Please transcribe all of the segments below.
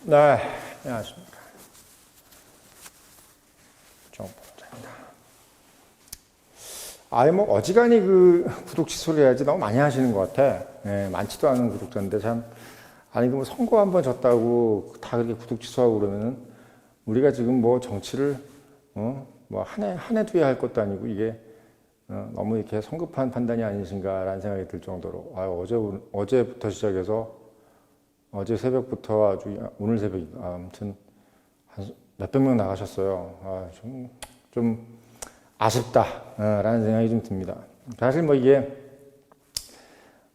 네, 안녕하십니까. 정보자입니다. 뭐, 어지간히 구독 취소를 해야지 너무 많이 하시는 것 같아. 네, 많지도 않은 구독자인데 참, 뭐 선거 한번 졌다고 다 그렇게 구독 취소하고 그러면은 우리가 지금 뭐 정치를, 뭐 한 해, 두 해 할 것도 아니고 이게, 너무 이렇게 성급한 판단이 아니신가라는 생각이 들 정도로, 어제부터 시작해서 어제 새벽부터 아주 오늘 새벽 아무튼 한 몇백 명 나가셨어요. 좀 아쉽다라는 생각이 좀 듭니다. 사실 뭐 이게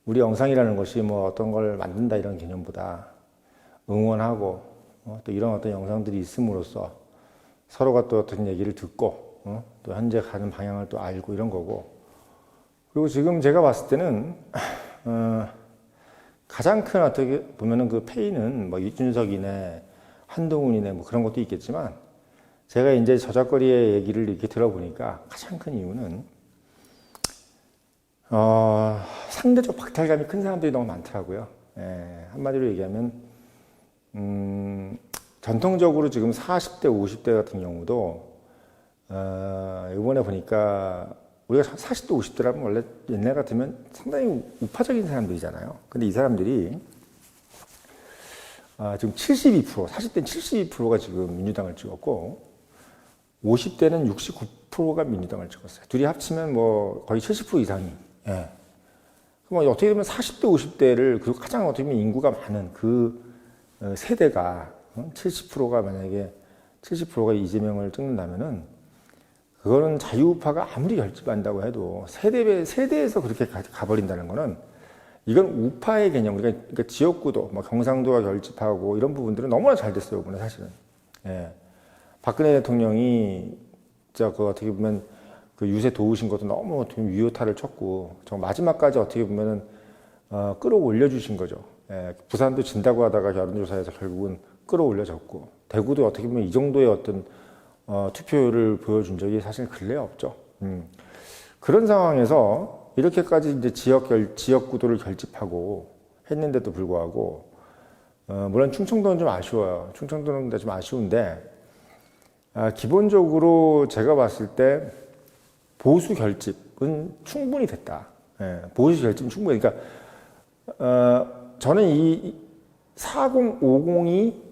우리 영상이라는 것이 뭐 어떤 걸 만든다 이런 개념보다 응원하고 또 이런 어떤 영상들이 있음으로써 서로가 또 어떤 얘기를 듣고 또 현재 가는 방향을 또 알고 이런 거고, 그리고 지금 제가 봤을 때는 가장 큰 어떻게 보면은 그 페이는 뭐 이준석이네 한동훈이네 뭐 그런 것도 있겠지만, 제가 이제 저작거리의 얘기를 이렇게 들어보니까 가장 큰 이유는 상대적 박탈감이 큰 사람들이 너무 많더라고요. 한마디로 얘기하면 전통적으로 지금 40대 50대 같은 경우도 이번에 보니까 우리가 40대 50대라면 원래 옛날 같으면 상당히 우파적인 사람들이잖아요. 근데 이 사람들이 지금 72%, 40대는 72%가 지금 민주당을 찍었고 50대는 69%가 민주당을 찍었어요. 둘이 합치면 뭐 거의 70% 이상이. 그럼 어떻게 보면 40대 50대를 그 가장 어떻게 보면 인구가 많은 그 세대가 70%가 만약에 70%가 이재명을 찍는다면은 그거는 자유우파가 아무리 결집한다고 해도 세대에서 그렇게 가버린다는 거는 이건 우파의 개념, 그러니까 지역구도, 뭐 경상도가 결집하고 이런 부분들은 너무나 잘 됐어요, 이번에 사실은. 박근혜 대통령이 진짜 그 어떻게 보면 그 유세 도우신 것도 너무 어떻게 보면 위효타를 쳤고, 저 마지막까지 어떻게 보면은 끌어올려 주신 거죠. 부산도 진다고 하다가 여론조사에서 결국은 끌어올려졌고, 대구도 어떻게 보면 이 정도의 어떤 투표율을 보여준 적이 사실 근래에 없죠. 그런 상황에서 이렇게까지 이제 지역구도를 결집하고 했는데도 불구하고, 물론 충청도는 좀 아쉬워요. 충청도는 좀 아쉬운데, 기본적으로 제가 봤을 때 보수 결집은 충분히 됐다. 보수 결집은 충분히. 그러니까, 저는 이 4050이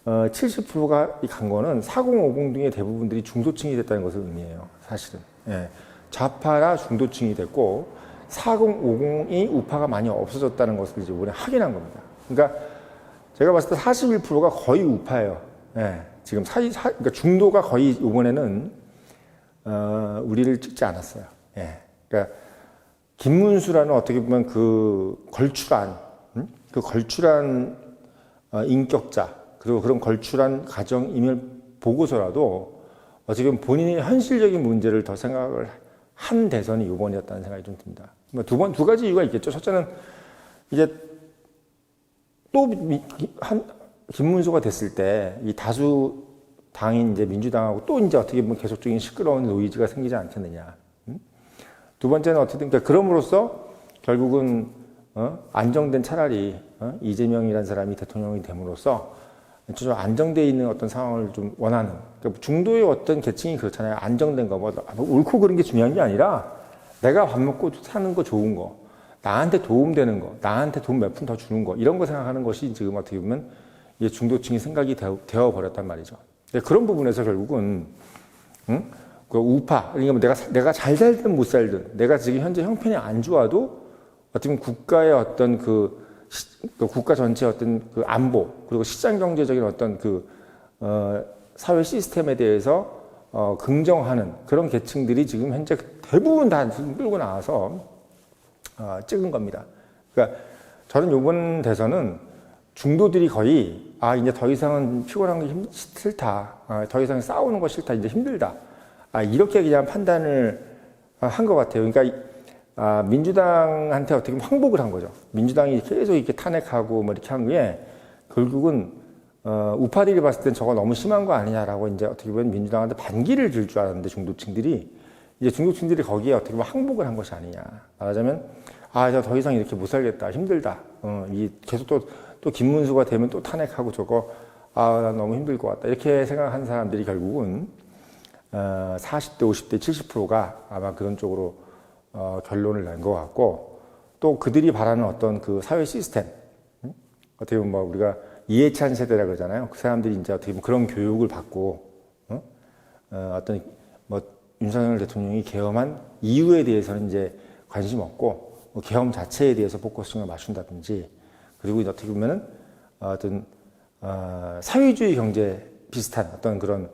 70%가 간 거는 4050 중에 대부분들이 중도층이 됐다는 것을 의미해요. 사실은. 좌파라 중도층이 됐고 4050이 우파가 많이 없어졌다는 것을 이제 이번에 확인한 겁니다. 그러니까 제가 봤을 때 41%가 거의 우파예요. 지금 그러니까 중도가 거의 이번에는 우리를 찍지 않았어요. 그러니까 김문수라는 어떻게 보면 그 걸출한 인격자, 그리고 그런 걸출한 가정 이멸 보고서라도 어떻게 보면 본인의 현실적인 문제를 더 생각을 한 대선이 이번이었다는 생각이 좀 듭니다. 두 가지 이유가 있겠죠. 첫째는 이제 또 김문수가 됐을 때 이 다수 당인 이제 민주당하고 또 이제 어떻게 보면 계속적인 시끄러운 노이즈가 생기지 않겠느냐. 두 번째는 어쨌든 그럼으로써 결국은 안정된 차라리 이재명이라는 사람이 대통령이 됨으로써 좀 안정되어 있는 어떤 상황을 좀 원하는, 그러니까 중도의 어떤 계층이 그렇잖아요. 안정된 거, 뭐 옳고 그런 게 중요한 게 아니라 내가 밥 먹고 사는 거 좋은 거, 나한테 도움되는 거, 나한테 돈 몇 푼 더 주는 거, 이런 거 생각하는 것이 지금 어떻게 보면 이게 중도층이 생각이 되어 버렸단 말이죠. 그런 부분에서 결국은 그 우파, 그러니까 내가 잘 살든 못 살든, 내가 지금 현재 형편이 안 좋아도 어떻게 보면 국가의 어떤 그 국가 전체의 어떤 그 안보, 그리고 시장 경제적인 어떤 사회 시스템에 대해서 긍정하는 그런 계층들이 지금 현재 대부분 다 끌고 나와서 찍은 겁니다. 그러니까 저는 이번 대선은 중도들이 거의 이제 더 이상은 피곤한 게 싫다, 더 이상 싸우는 거 싫다, 이제 힘들다, 이렇게 그냥 판단을 한 것 같아요. 그러니까 민주당한테 어떻게 보면 항복을 한 거죠. 민주당이 계속 이렇게 탄핵하고 뭐 이렇게 한 게 결국은 우파들이 봤을 땐 저거 너무 심한 거 아니냐라고 이제 어떻게 보면 민주당한테 반기를 줄 줄 알았는데 중도층들이 거기에 어떻게 보면 항복을 한 것이 아니냐. 말하자면 저 더 이상 이렇게 못 살겠다, 힘들다. 계속 또 김문수가 되면 또 탄핵하고 저거 나 너무 힘들 것 같다. 이렇게 생각한 사람들이 결국은 40대, 50대, 70%가 아마 그런 쪽으로 결론을 낸 것 같고, 또 그들이 바라는 어떤 그 사회 시스템, 어떻게 보면 뭐 우리가 이해찬 세대라 그러잖아요. 그 사람들이 이제 어떻게 보면 그런 교육을 받고, 어떤 뭐 윤석열 대통령이 계엄한 이유에 대해서는 이제 관심 없고, 뭐 계엄 자체에 대해서 포커싱을 맞춘다든지, 그리고 어떻게 보면은 어떤 사회주의 경제 비슷한 어떤 그런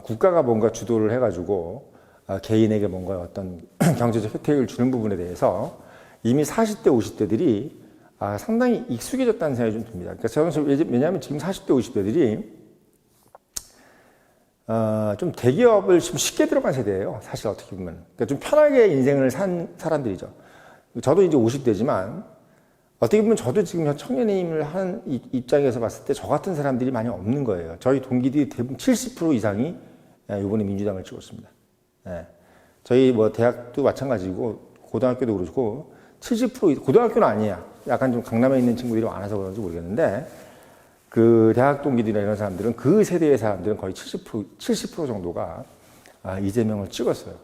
국가가 뭔가 주도를 해가지고 개인에게 뭔가 어떤 경제적 혜택을 주는 부분에 대해서 이미 40대, 50대들이 상당히 익숙해졌다는 생각이 좀 듭니다. 그러니까 저는 왜냐하면 지금 40대, 50대들이 좀 대기업을 좀 쉽게 들어간 세대예요. 사실 어떻게 보면. 그러니까 좀 편하게 인생을 산 사람들이죠. 저도 이제 50대지만 어떻게 보면 저도 지금 청년임을 하는 입장에서 봤을 때 저 같은 사람들이 많이 없는 거예요. 저희 동기들이 대부분 70% 이상이 이번에 민주당을 찍었습니다. 저희 뭐 대학도 마찬가지고 고등학교도 그렇고 70% 고등학교는 아니야. 약간 좀 강남에 있는 친구들이 많아서 그런지 모르겠는데 그 대학 동기들이나 이런 사람들은 그 세대의 사람들은 거의 70% 정도가 이재명을 찍었어요.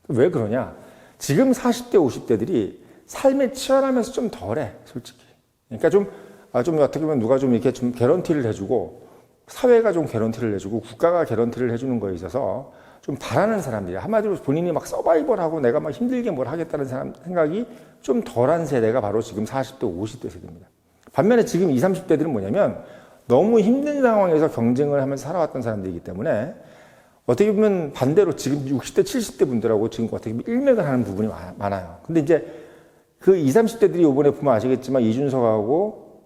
왜 그러냐? 지금 40대, 50대들이 삶에 치열하면서 좀 덜해, 솔직히. 그러니까 좀 어떻게 보면 누가 좀 이렇게 좀 개런티를 해주고, 사회가 좀 개런티를 해주고, 국가가 개런티를 해주는 거에 있어서 좀 바라는 사람들이야. 한마디로 본인이 막 서바이벌하고 내가 막 힘들게 뭘 하겠다는 생각이 좀 덜한 세대가 바로 지금 40대, 50대 세대입니다. 반면에 지금 20, 30대들은 뭐냐면 너무 힘든 상황에서 경쟁을 하면서 살아왔던 사람들이기 때문에 어떻게 보면 반대로 지금 60대, 70대 분들하고 지금 어떻게 보면 일맥을 하는 부분이 많아요. 근데 이제 그 20, 30대들이 이번에 보면 아시겠지만 이준석하고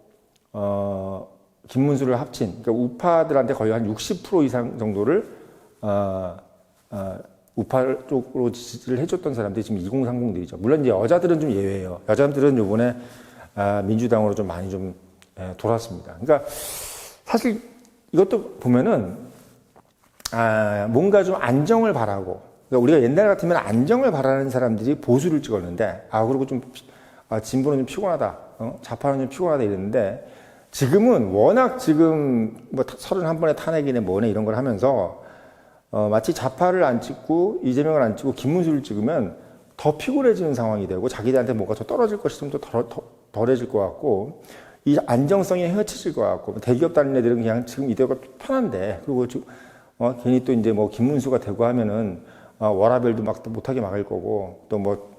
김문수를 합친 그러니까 우파들한테 거의 한 60% 이상 정도를 우파 쪽으로 지지를 해줬던 사람들이 지금 2030들이죠. 물론 이제 여자들은 좀 예외예요. 여자들은 이번에 민주당으로 좀 많이 좀 돌았습니다. 그러니까 사실 이것도 보면은 뭔가 좀 안정을 바라고 그러니까 우리가 옛날 같으면 안정을 바라는 사람들이 보수를 찍었는데 그리고 좀 진보는 좀 피곤하다, 좌파는 좀 피곤하다 이랬는데 지금은 워낙 지금 뭐 31번의 탄핵이네 뭐네 이런 걸 하면서 마치 좌파를 안 찍고 이재명을 안 찍고 김문수를 찍으면 더 피곤해지는 상황이 되고 자기들한테 뭔가 더 떨어질 것이 좀 더 덜해질 것 같고 이 안정성이 헤쳐질 것 같고 대기업 다니는 애들은 그냥 지금 이대로가 편한데 그리고 괜히 또 이제 뭐 김문수가 되고 하면은 워라밸도 막 못하게 막을 거고 또 뭐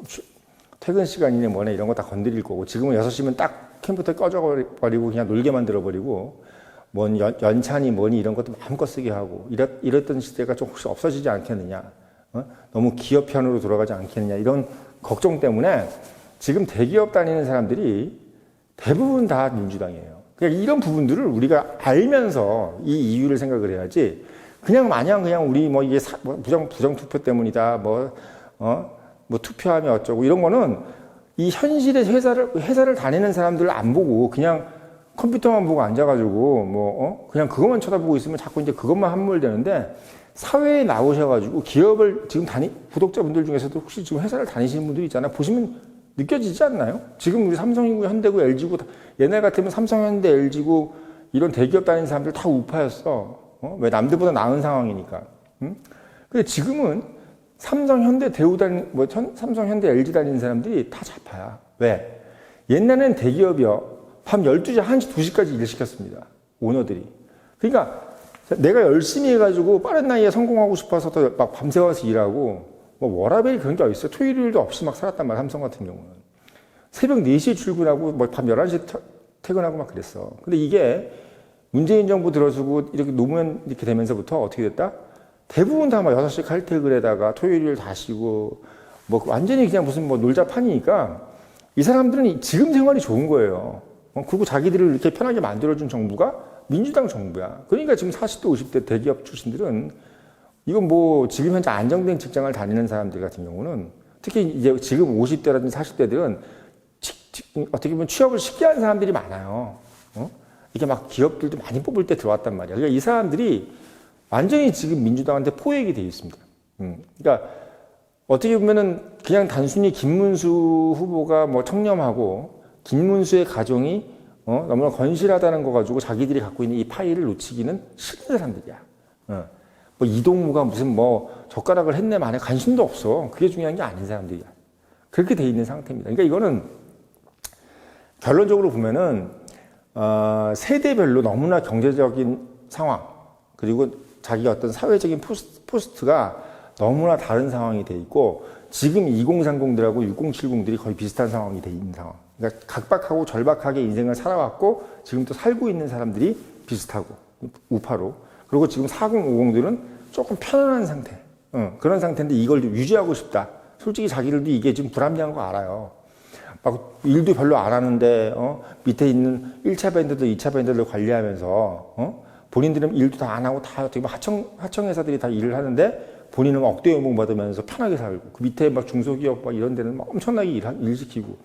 퇴근 시간이네 뭐네 이런 거 다 건드릴 거고 지금은 6시면 딱 컴퓨터 꺼져버리고 그냥 놀게 만들어버리고 뭔 연찬이 뭐니 이런 것도 마음껏 쓰게 하고 이랬던 시대가 좀 혹시 없어지지 않겠느냐 너무 기업 편으로 돌아가지 않겠느냐 이런 걱정 때문에 지금 대기업 다니는 사람들이 대부분 다 민주당이에요. 그러니까 이런 부분들을 우리가 알면서 이 이유를 생각을 해야지 그냥 마냥 그냥 우리 뭐 이게 부정 투표 때문이다 뭐 투표하면 어쩌고 이런 거는 이 현실의 회사를 다니는 사람들을 안 보고 그냥 컴퓨터만 보고 앉아가지고 그냥 그것만 쳐다보고 있으면 자꾸 이제 그것만 함몰되는데 사회에 나오셔가지고 기업을 지금 구독자분들 중에서도 혹시 지금 회사를 다니시는 분들이 있잖아요. 보시면 느껴지지 않나요? 지금 우리 삼성이고 현대고 LG고 옛날 같으면 삼성, 현대, LG고 이런 대기업 다니는 사람들 다 우파였어. 왜 남들보다 나은 상황이니까. 근데 지금은 삼성, 현대, 대우 삼성, 현대, LG 다니는 사람들이 다 좌파야. 왜? 옛날에는 대기업이요. 밤 12시, 1시, 2시까지 일 시켰습니다. 오너들이. 그러니까 내가 열심히 해가지고 빠른 나이에 성공하고 싶어서 더 막 밤새워서 일하고 뭐 워라밸이 그런 게 어딨어요. 토요일도 없이 막 살았단 말이야. 삼성 같은 경우는. 새벽 4시에 출근하고 뭐 밤 11시에 퇴근하고 막 그랬어. 근데 이게 문재인 정부 들어서고 이렇게 노무현 이렇게 되면서부터 어떻게 됐다? 대부분 다 막 6시 칼퇴근에다가 토요일 다 쉬고 뭐 완전히 그냥 무슨 뭐 놀자판이니까 이 사람들은 지금 생활이 좋은 거예요. 그리고 자기들을 이렇게 편하게 만들어준 정부가 민주당 정부야. 그러니까 지금 40대, 50대 대기업 출신들은 이건 뭐 지금 현재 안정된 직장을 다니는 사람들 같은 경우는 특히 이제 지금 50대라든지 40대들은 어떻게 보면 취업을 쉽게 하는 사람들이 많아요. 이게 막 기업들도 많이 뽑을 때 들어왔단 말이야. 그러니까 이 사람들이 완전히 지금 민주당한테 포획이 되어 있습니다. 그러니까 어떻게 보면은 그냥 단순히 김문수 후보가 뭐 청렴하고 김문수의 가정이 너무나 건실하다는 거 가지고 자기들이 갖고 있는 이 파일을 놓치기는 싫은 사람들이야. 뭐 이동무가 무슨 뭐 젓가락을 했네 만에 관심도 없어. 그게 중요한 게 아닌 사람들이야. 그렇게 돼 있는 상태입니다. 그러니까 이거는 결론적으로 보면은 세대별로 너무나 경제적인 상황 그리고 자기가 어떤 사회적인 포스트가 너무나 다른 상황이 돼 있고 지금 2030들하고 6070들이 거의 비슷한 상황이 돼 있는 상황. 그러니까 각박하고 절박하게 인생을 살아왔고 지금 또 살고 있는 사람들이 비슷하고 우파로 그리고 지금 4050들은 조금 편안한 상태 그런 상태인데 이걸 유지하고 싶다. 솔직히 자기들도 이게 지금 불합리한 거 알아요. 막 일도 별로 안 하는데 밑에 있는 1차 밴드들 2차 밴드들 관리하면서 본인들은 일도 다 안 하고 다 어떻게 하청회사들이 다 일을 하는데 본인은 억대 연봉 받으면서 편하게 살고 그 밑에 막 중소기업 막 이런 데는 막 엄청나게 일 시키고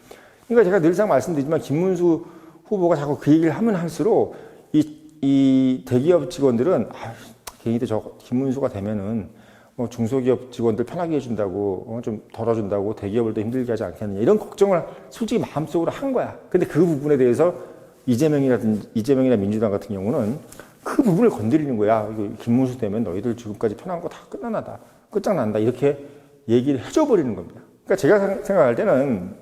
그러니까 제가 늘상 말씀드리지만 김문수 후보가 자꾸 그 얘기를 하면 할수록 이 대기업 직원들은 괜히 저 김문수가 되면은 뭐 중소기업 직원들 편하게 해준다고 좀 덜어준다고 대기업을 더 힘들게 하지 않겠느냐 이런 걱정을 솔직히 마음속으로 한 거야. 근데 그 부분에 대해서 이재명이나 민주당 같은 경우는 그 부분을 건드리는 거야. 김문수 되면 너희들 지금까지 편한 거 다 끝장난다 이렇게 얘기를 해줘 버리는 겁니다. 그러니까 제가 생각할 때는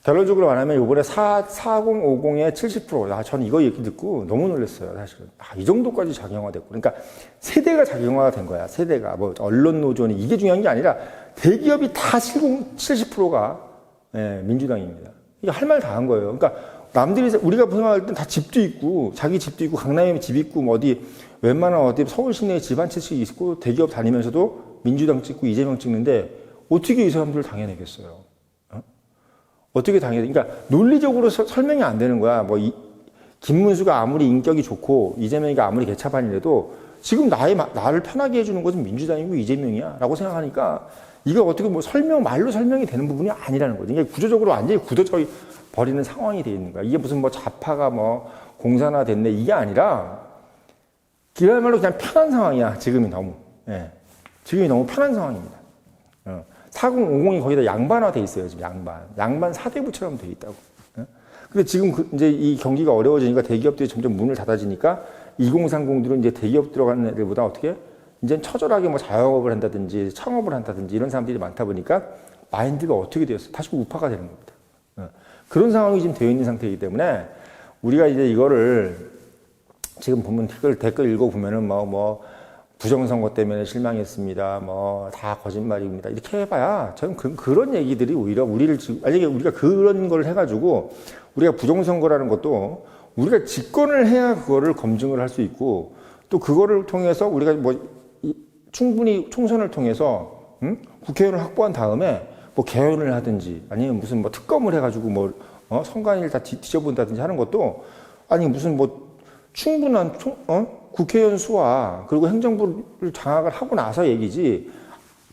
결론적으로 말하면 이번에 4050의 70%, 저는 이거 얘기 듣고 너무 놀랐어요, 사실은. 이 정도까지 작용화됐고. 그러니까 세대가 작용화가 된 거야, 세대가. 뭐, 언론 노조니 이게 중요한 게 아니라 대기업이 다 70%가 민주당입니다. 이게 할 말 다 한 거예요. 그러니까 남들이, 우리가 생각할 땐 다 집도 있고, 자기 집도 있고, 강남에 집 있고, 뭐 어디, 웬만한 어디 서울 시내에 집 한 채씩 있고, 대기업 다니면서도 민주당 찍고 이재명 찍는데, 어떻게 이 사람들을 당해내겠어요? 어떻게 당해야 돼? 그러니까 논리적으로 설명이 안 되는 거야. 뭐 김문수가 아무리 인격이 좋고 이재명이가 아무리 개차반이라도 지금 나를 편하게 해주는 것은 민주당이고 이재명이야라고 생각하니까 이거 어떻게 뭐 말로 설명이 되는 부분이 아니라는 거죠. 이게 구조적으로 완전히 굳어져 버리는 상황이 돼 있는 거야. 이게 무슨 뭐 좌파가 뭐 공산화 됐네 이게 아니라 그야말로 그냥 편한 상황이야. 지금이 너무 편한 상황입니다. 4050이 거기다 양반화 돼 있어요, 지금 양반 사대부처럼 돼 있다고. 근데 지금 이제 이 경기가 어려워지니까 대기업들이 점점 문을 닫아지니까 2030들은 이제 대기업 들어가는 애들보다 어떻게 이제 처절하게 뭐 자영업을 한다든지 창업을 한다든지 이런 사람들이 많다 보니까 마인드가 어떻게 되었어요? 다시 우파가 되는 겁니다. 그런 상황이 지금 되어 있는 상태이기 때문에 우리가 이제 이거를 지금 보면 댓글 읽어보면은 부정선거 때문에 실망했습니다. 다 거짓말입니다. 이렇게 해봐야 저는 그런 얘기들이 오히려 우리가 그런 걸 해가지고 우리가 부정선거라는 것도 우리가 집권을 해야 그거를 검증을 할 수 있고 또 그거를 통해서 우리가 충분히 총선을 통해서 국회의원을 확보한 다음에 개헌을 하든지 아니면 무슨 특검을 해가지고 선관위를 다 뒤져본다든지 하는 것도 아니 무슨 충분한 국회의원 수와 그리고 행정부를 장악을 하고 나서 얘기지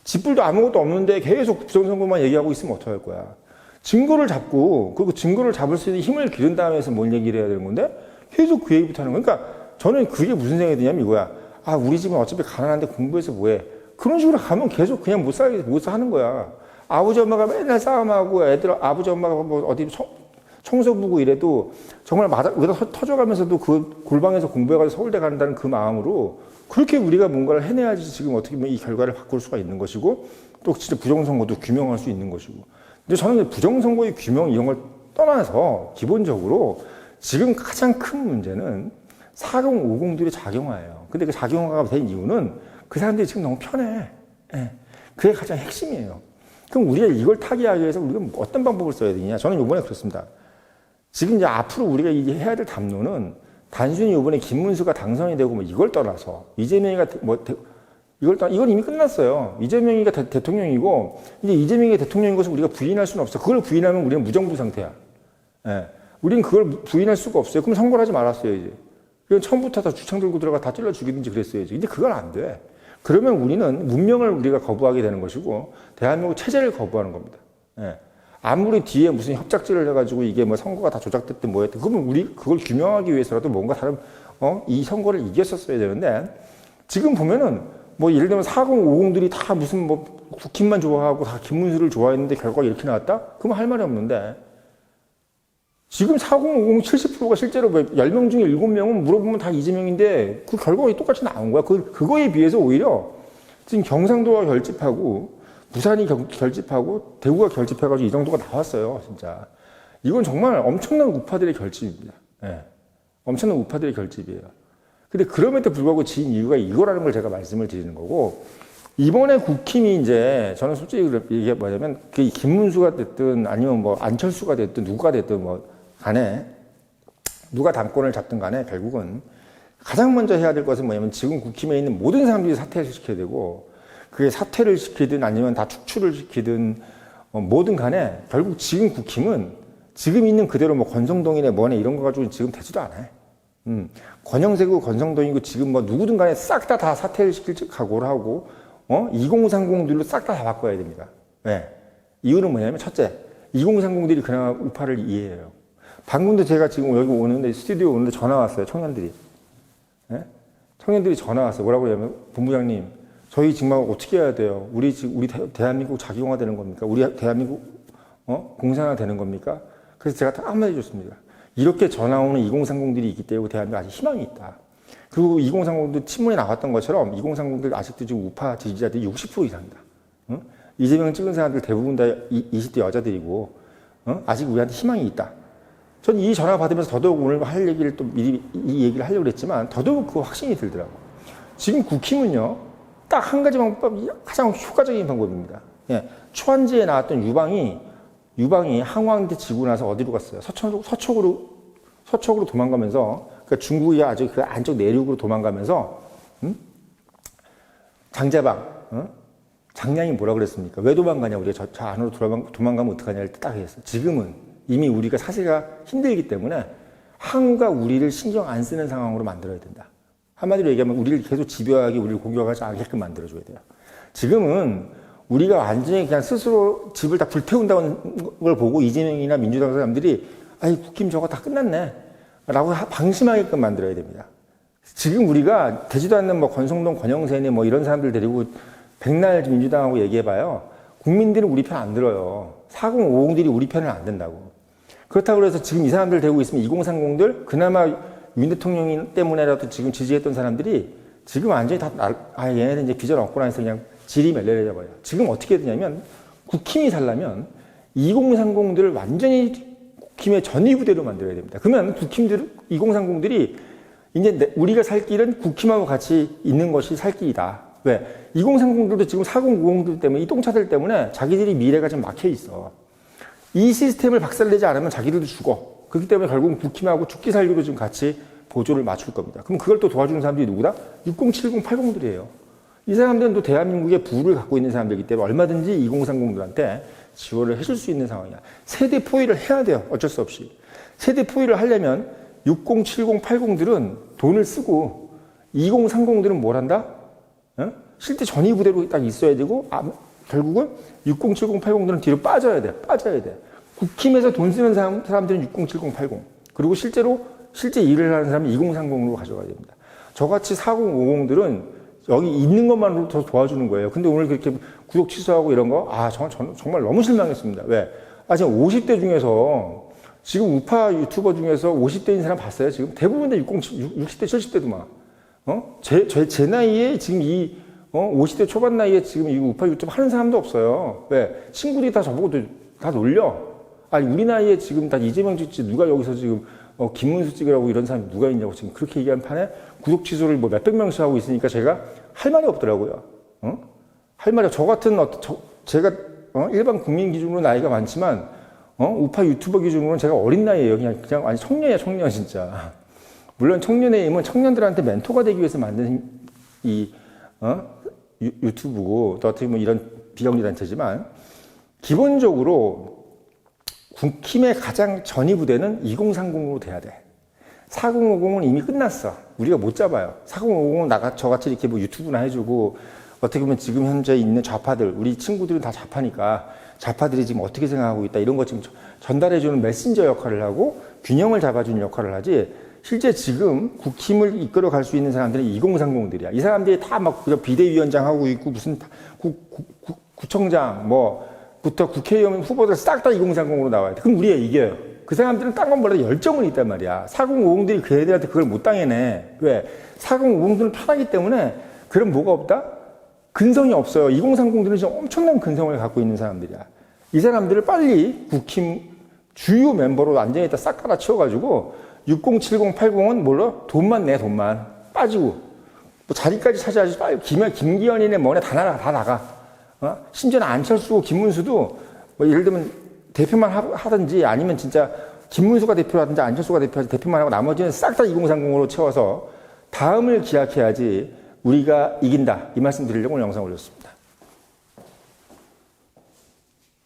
쥐뿔도 아무것도 없는데 계속 부정선거만 얘기하고 있으면 어떡할 거야. 증거를 잡고 그리고 증거를 잡을 수 있는 힘을 기른 다음에 해서 뭘 얘기를 해야 되는 건데 계속 그 얘기부터 하는 거야. 그러니까 저는 그게 무슨 생각이 드냐면 이거야. 우리 집은 어차피 가난한데 공부해서 뭐해. 그런 식으로 가면 계속 그냥 못 사는 거야. 아버지 엄마가 맨날 싸움하고 아버지 엄마가 어디 청소부고 이래도 정말 의자 터져가면서도 그 골방에서 공부해가지고 서울대 간다는 그 마음으로 그렇게 우리가 뭔가를 해내야지 지금 어떻게 보면 이 결과를 바꿀 수가 있는 것이고 또 진짜 부정선거도 규명할 수 있는 것이고. 근데 저는 부정선거의 규명 이런 걸 떠나서 기본적으로 지금 가장 큰 문제는 4050들의 작용화예요. 근데 그 작용화가 된 이유는 그 사람들이 지금 너무 편해. 그게 가장 핵심이에요. 그럼 우리가 이걸 타개하기 위해서 우리가 어떤 방법을 써야 되느냐? 저는 이번에 그렇습니다. 지금 이제 앞으로 우리가 이제 해야 될 담론은 단순히 이번에 김문수가 당선이 되고 이걸 떠나서 이재명이가 이건 이미 끝났어요. 이재명이가 대통령이고 이제 이재명이 대통령인 것을 우리가 부인할 수는 없어. 그걸 부인하면 우리는 무정부 상태야. 우리는 그걸 부인할 수가 없어요. 그럼 선거를 하지 말았어요 이제. 이건 처음부터 다 주창 들고 들어가 다 찔러 죽이든지 그랬어야지. 근데 그건 안 돼. 그러면 우리는 문명을 우리가 거부하게 되는 것이고 대한민국 체제를 거부하는 겁니다. 아무리 뒤에 무슨 협작질을 해가지고 이게 선거가 다 조작됐든 뭐였든 그러면 우리 그걸 규명하기 위해서라도 뭔가 다른 이 선거를 이겼었어야 되는데 지금 보면은 예를 들면 4050들이 다 무슨 국힘만 좋아하고 다 김문수를 좋아했는데 결과가 이렇게 나왔다? 그러면 할 말이 없는데 지금 4050 70%가 실제로 10명 중에 7명은 물어보면 다 이재명인데 그 결과가 똑같이 나온 거야. 그거에 비해서 오히려 지금 경상도가 결집하고 부산이 결집하고 대구가 결집해가지고 이 정도가 나왔어요. 진짜. 이건 정말 엄청난 우파들의 결집입니다. 네. 엄청난 우파들의 결집이에요. 근데 그럼에도 불구하고 진 이유가 이거라는 걸 제가 말씀을 드리는 거고, 이번에 국힘이 이제 저는 솔직히 이게 뭐냐면 그 김문수가 됐든 아니면 뭐 안철수가 됐든 누가 됐든 뭐 간에 누가 당권을 잡든 간에 결국은 가장 먼저 해야 될 것은 뭐냐면 지금 국힘에 있는 모든 사람들이 사퇴를 시켜야 되고, 그게 사퇴를 시키든 아니면 다 축출을 시키든 뭐든 간에 결국 지금 국힘은 지금 있는 그대로 뭐 권성동이네 뭐네 이런 거 가지고 지금 되지도 않아요. 권영세고 권성동이고 지금 뭐 누구든 간에 싹 다 사퇴를 시킬 각오를 하고 2030들로 싹 다 바꿔야 됩니다. 왜? 이유는 뭐냐면 첫째, 2030들이 그나마 우파를 이해해요. 방금도 제가 지금 여기 오는데 스튜디오 오는데 전화 왔어요. 청년들이. 네? 청년들이 전화 왔어요. 뭐라고 하냐면 본부장님 저희 정말 어떻게 해야 돼요? 우리 대한민국 자기용화 되는 겁니까? 우리 대한민국 공산화 되는 겁니까? 그래서 제가 딱 한마디 줬습니다. 이렇게 전화 오는 2030들이 있기 때문에 대한민국 아직 희망이 있다. 그리고 2030들 친문에 나왔던 것처럼 2030들 아직도 지금 우파 지지자들이 60% 이상이다. 이재명 찍은 사람들 대부분 다 20대 여자들이고 아직 우리한테 희망이 있다. 전 이 전화 받으면서 더더욱 오늘 할 얘기를 또 미리 이 얘기를 하려고 했지만 더더욱 그 확신이 들더라고. 지금 국힘은요, 딱 한 가지 방법이 가장 효과적인 방법입니다. 예, 초안지에 나왔던 유방이 항왕한테 지고 나서 어디로 갔어요? 서쪽으로 도망가면서, 그러니까 중국이 아주 그 안쪽 내륙으로 도망가면서, 장자방, 장량이 뭐라 그랬습니까? 왜 도망가냐? 우리가 저 안으로 도망가면 어떡하냐를 딱 했어. 지금은 이미 우리가 사세가 힘들기 때문에 항우가 우리를 신경 안 쓰는 상황으로 만들어야 된다. 한마디로 얘기하면 우리를 계속 집요하게 우리를 공격하지 않게끔 만들어줘야 돼요. 지금은 우리가 완전히 그냥 스스로 집을 다 불태운다는 걸 보고 이재명이나 민주당 사람들이 아이 국힘 저거 다 끝났네 라고 방심하게끔 만들어야 됩니다. 지금 우리가 되지도 않는 뭐 권성동, 권영세네 뭐 이런 사람들 데리고 백날 민주당하고 얘기해봐요. 국민들은 우리 편 안 들어요. 4050들이 우리 편은 안 된다고. 그렇다고 해서 지금 이 사람들 데리고 있으면 2030들 그나마 윤 대통령 때문에라도 지금 지지했던 사람들이 지금 완전히 다 얘네들 이제 비전 없구나 해서 그냥 질이 멜레려져 버려요. 지금 어떻게 해야 되냐면 국힘이 살려면 2030들을 완전히 국힘의 전위부대로 만들어야 됩니다. 그러면 2030들이 이제 우리가 살 길은 국힘하고 같이 있는 것이 살 길이다. 왜? 2030들도 지금 4090들 때문에 이 똥차들 때문에 자기들이 미래가 좀 막혀 있어. 이 시스템을 박살내지 않으면 자기들도 죽어. 그렇기 때문에 결국은 국힘하고 죽기 살기로 지금 같이 보조를 맞출 겁니다. 그럼 그걸 또 도와주는 사람들이 누구다? 60, 70, 80들이에요. 이 사람들은 또 대한민국의 부를 갖고 있는 사람들이기 때문에 얼마든지 2030들한테 지원을 해줄 수 있는 상황이야. 세대 포위를 해야 돼요. 어쩔 수 없이. 세대 포위를 하려면 60, 70, 80들은 돈을 쓰고 2030들은 뭘 한다? 실제 전위부대로 딱 있어야 되고 결국은 60, 70, 80들은 뒤로 빠져야 돼. 국힘에서 돈 쓰는 사람들은 60, 70, 80. 그리고 실제 일을 하는 사람은 2030으로 가져가야 됩니다. 저같이 4050들은 여기 있는 것만으로 더 도와주는 거예요. 근데 오늘 그렇게 구독 취소하고 이런 거, 저는 정말 너무 실망했습니다. 왜? 지금 50대 중에서, 지금 우파 유튜버 중에서 50대인 사람 봤어요? 지금 대부분 다 60대, 70대도만. 제 나이에 지금 50대 초반 나이에 지금 이 우파 유튜브 하는 사람도 없어요. 왜? 친구들이 다 저보고 다 놀려. 우리 나이에 지금 다 이재명 찍지, 누가 여기서 지금, 김문수 찍으라고 이런 사람이 누가 있냐고 지금 그렇게 얘기한 판에 구독 취소를 뭐 몇백 명씩 하고 있으니까 제가 할 말이 없더라고요. 할 말이, 저 같은, 제가, 일반 국민 기준으로 나이가 많지만, 우파 유튜버 기준으로는 제가 어린 나이에요. 그냥 아니, 청년이야, 청년, 진짜. 물론 청년의 힘은 청년들한테 멘토가 되기 위해서 만든 유튜브고, 또 어떻게 보면 이런 비영리단체지만, 기본적으로 국힘의 가장 전위부대는 2030으로 돼야 돼. 4050은 이미 끝났어. 우리가 못 잡아요. 4050은 저같이 이렇게 뭐 유튜브나 해주고, 어떻게 보면 지금 현재 있는 좌파들, 우리 친구들은 다 좌파니까, 좌파들이 지금 어떻게 생각하고 있다, 이런 거 지금 전달해주는 메신저 역할을 하고, 균형을 잡아주는 역할을 하지, 실제 지금 국힘을 이끌어 갈 수 있는 사람들은 2030들이야. 이 사람들이 다 막 비대위원장 하고 있고, 무슨 구청장, 부터 국회의원 후보들 싹 다 2030으로 나와야 돼. 그럼 우리가 이겨요. 그 사람들은 딴 건 몰라도 열정은 있단 말이야. 4050들이 그 애들한테 그걸 못 당해내. 왜? 4050들은 편하기 때문에 그럼 뭐가 없다? 근성이 없어요. 2030들은 지금 엄청난 근성을 갖고 있는 사람들이야. 이 사람들을 빨리 국힘 주요 멤버로 안전에다 싹 갈아치워가지고 60, 70, 80은 뭘로? 돈만 내, 돈만. 빠지고. 뭐 자리까지 차지하지. 빨리 김기현이네 뭐네 다 나가. 심지어는 안철수, 김문수도 뭐 예를 들면 대표만 하든지 아니면 진짜 김문수가 대표라든지 안철수가 대표만 하고 나머지는 싹 다 2030으로 채워서 다음을 기약해야지 우리가 이긴다. 이 말씀 드리려고 오늘 영상 올렸습니다.